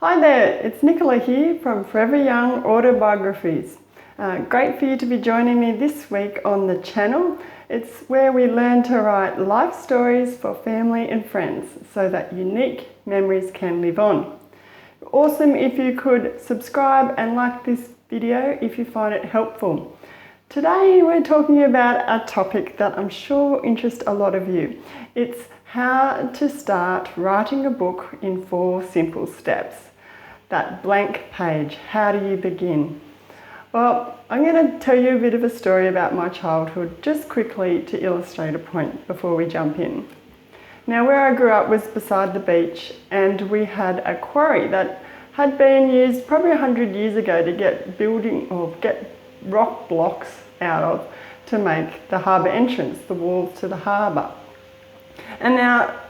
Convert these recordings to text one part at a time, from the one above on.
Hi there, it's Nicola here from Forever Young Autobiographies. Great for you to be joining me this week on the channel. It's where we learn to write life stories for family and friends so that unique memories can live on. Awesome if you could subscribe and like this video if you find it helpful. Today we're talking about a topic that I'm sure interests a lot of you. It's how to start writing a book in 4 simple steps. That blank page, how do you begin? Well, I'm going to tell you a bit of a story about my childhood just quickly to illustrate a point before we jump in. Now, where I grew up was beside the beach, and we had a quarry that had been used probably 100 years ago to get rock blocks out of to make the harbour entrance, the walls to the harbour. And now,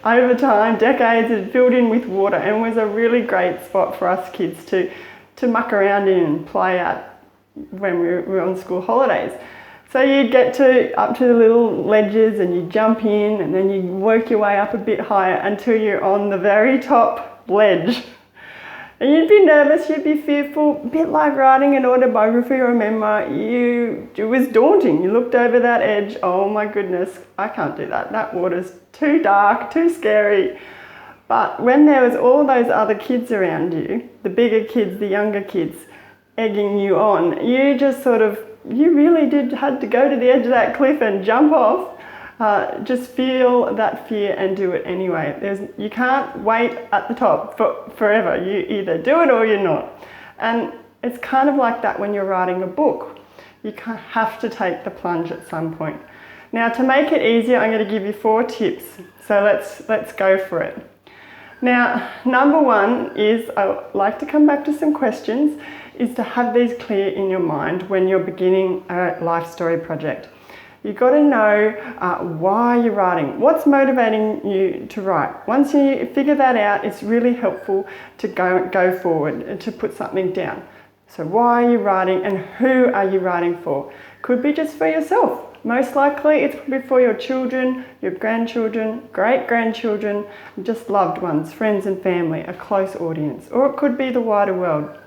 over time, decades, it filled in with water and was a really great spot for us kids to muck around in and play at when we were on school holidays. So you'd get up to the little ledges and you jump in and then you work your way up a bit higher until you're on the very top ledge. And you'd be nervous, you'd be fearful, a bit like writing an autobiography or a memoir. It was daunting. You looked over that edge, oh my goodness, I can't do that. That water's too dark, too scary. But when there was all those other kids around you, the bigger kids, the younger kids, egging you on, you really had to go to the edge of that cliff and jump off. Just feel that fear and do it anyway. You can't wait at the top forever. You either do it or you're not. And it's kind of like that when you're writing a book. You have to take the plunge at some point. Now, to make it easier, I'm going to give you 4 tips. So let's go for it. Now, number 1 is, I like to come back to some questions, is to have these clear in your mind when you're beginning a life story project. You've got to know why you're writing, what's motivating you to write. Once you figure that out, it's really helpful to go forward and to put something down. So why are you writing and who are you writing for? Could be just for yourself. Most likely it's probably for your children, your grandchildren, great-grandchildren, just loved ones, friends and family, a close audience. Or it could be the wider world.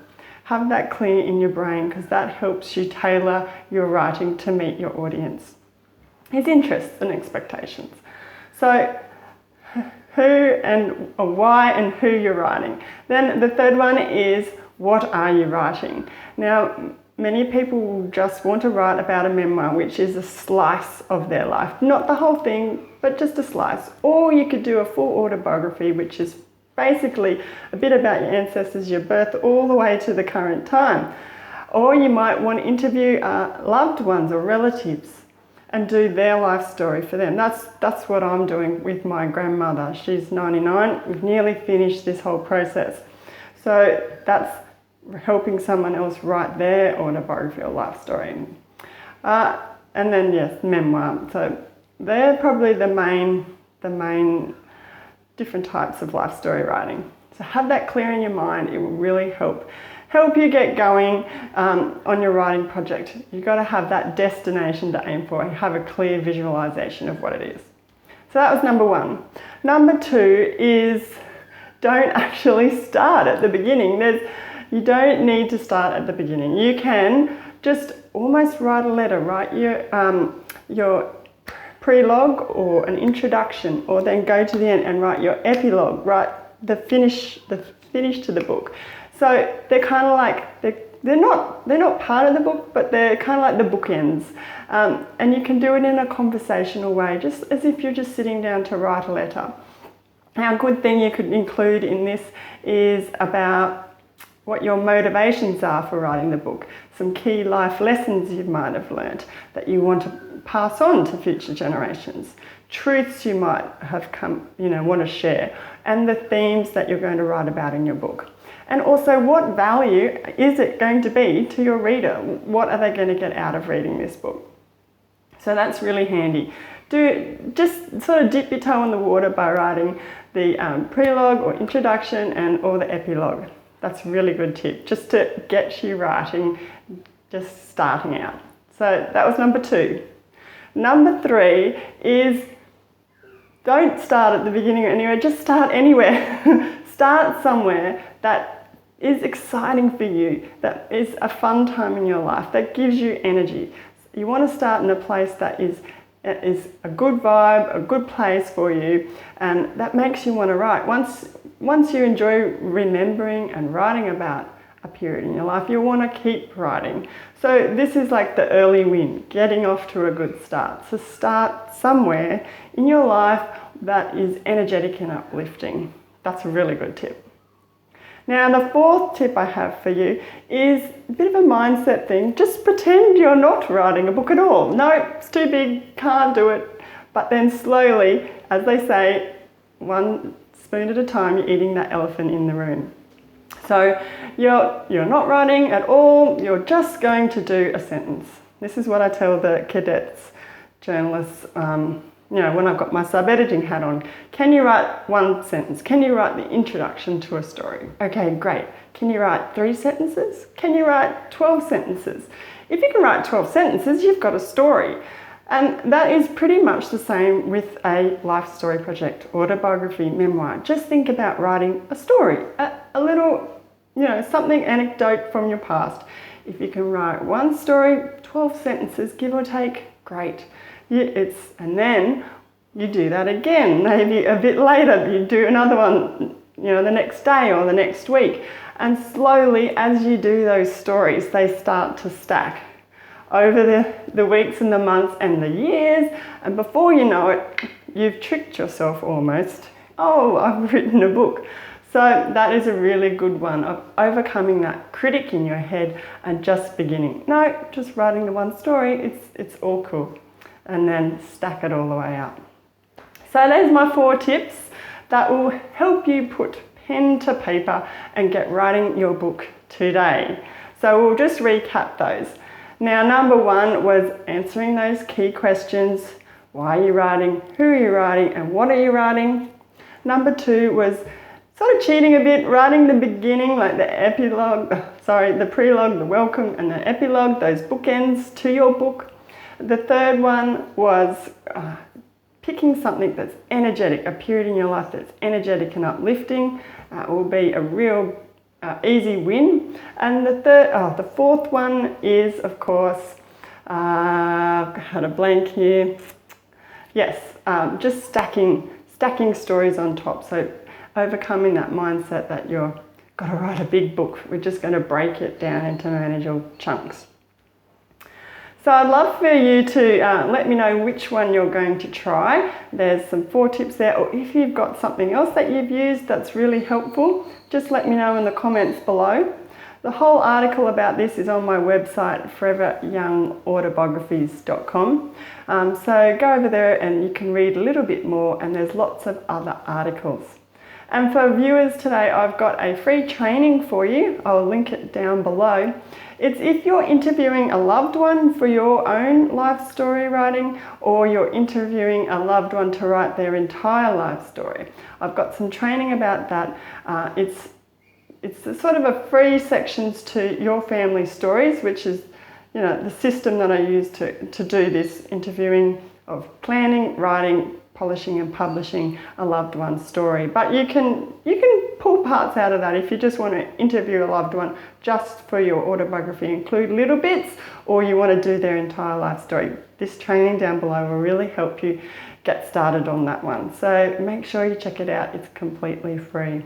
Have that clear in your brain because that helps you tailor your writing to meet your audience. His interests and expectations. So who and why and who you're writing. Then the third one is, what are you writing? Now, many people will just want to write about a memoir, which is a slice of their life. Not the whole thing, but just a slice. Or you could do a full autobiography, which is basically a bit about your ancestors, your birth, all the way to the current time. Or you might want to interview loved ones or relatives and do their life story for them. That's what I'm doing with my grandmother. She's 99. We've nearly finished this whole process. So that's helping someone else write their autobiography or life story. And then, yes, memoir. So they're probably the main different types of life story writing. So have that clear in your mind. It will really help you get going on your writing project. You've got to have that destination to aim for and have a clear visualization of what it is. So that was number 1. Number 2 is, don't actually start at the beginning. You don't need to start at the beginning. You can just almost write a letter, write your prelogue or an introduction, or then go to the end and write your epilogue, write the finish to the book. So they're kind of like, they're not part of the book, but they're kind of like the bookends. And you can do it in a conversational way, just as if you're just sitting down to write a letter. Now, a good thing you could include in this is about what your motivations are for writing the book. Some key life lessons you might have learnt that you want to pass on to future generations. Truths you might have want to share, and the themes that you're going to write about in your book. And also, what value is it going to be to your reader? What are they going to get out of reading this book? So that's really handy. Just sort of dip your toe in the water by writing the prelogue or introduction or the epilogue. That's a really good tip, just to get you writing, just starting out. So that was number 2. Number 3 is, don't start at the beginning anywhere, just start anywhere. Start somewhere that is exciting for you, that is a fun time in your life, that gives you energy. You want to start in a place that is a good vibe, a good place for you, and that makes you want to write. Once you enjoy remembering and writing about a period in your life, you'll want to keep writing. So this is like the early win, getting off to a good start. So start somewhere in your life that is energetic and uplifting. That's a really good tip. Now, the fourth tip I have for you is a bit of a mindset thing. Just pretend you're not writing a book at all. No, it's too big, can't do it. But then slowly, as they say, one spoon at a time, you're eating that elephant in the room. So you're not writing at all, you're just going to do a sentence. This is what I tell the cadets, journalists, when I've got my sub-editing hat on. Can you write one sentence? Can you write the introduction to a story? Okay, great. Can you write 3 sentences? Can you write 12 sentences? If you can write 12 sentences, you've got a story. And that is pretty much the same with a life story project, autobiography, memoir. Just think about writing a story, a little, something anecdote from your past. If you can write one story, 12 sentences, give or take, great. And then you do that again, maybe a bit later, you do another one, the next day or the next week. And slowly, as you do those stories, they start to stack over the weeks and the months and the years, and before you know it, you've tricked yourself almost. Oh, I've written a book. So that is a really good one of overcoming that critic in your head and just beginning. No, just writing the one story, it's all cool. And then stack it all the way up. So there's my 4 tips that will help you put pen to paper and get writing your book today. So we'll just recap those. Now, number 1 was answering those key questions. Why are you writing? Who are you writing? And what are you writing? Number 2 was sort of cheating a bit, writing the beginning, like the prelogue, the welcome, and the epilogue, those bookends to your book. The third one was picking something that's energetic, a period in your life that's energetic and uplifting. Will be a real easy win. And the fourth one is, of course, had a blank here. Yes, just stacking stories on top. So overcoming that mindset that you've got to write a big book. We're just going to break it down into manageable chunks. So I'd love for you to let me know which one you're going to try. There's some 4 tips there, or if you've got something else that you've used that's really helpful, just let me know in the comments below. The whole article about this is on my website, foreveryoungautobiographies.com. So go over there and you can read a little bit more, and there's lots of other articles. And for viewers today, I've got a free training for you. I'll link it down below. It's if you're interviewing a loved one for your own life story writing, or you're interviewing a loved one to write their entire life story. I've got some training about that. It's sort of a free sections to your family stories, which is, the system that I use to do this interviewing of planning, writing, polishing and publishing a loved one's story. But you can pull parts out of that if you just want to interview a loved one just for your autobiography, include little bits, or you want to do their entire life story. This training down below will really help you get started on that one. So make sure you check it out. It's completely free.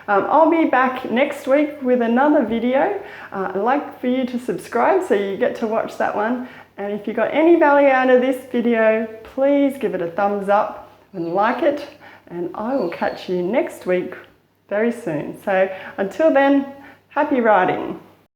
I'll be back next week with another video. I'd like for you to subscribe so you get to watch that one. And if you got any value out of this video, please give it a thumbs up and like it. And I will catch you next week very soon. So until then, happy writing.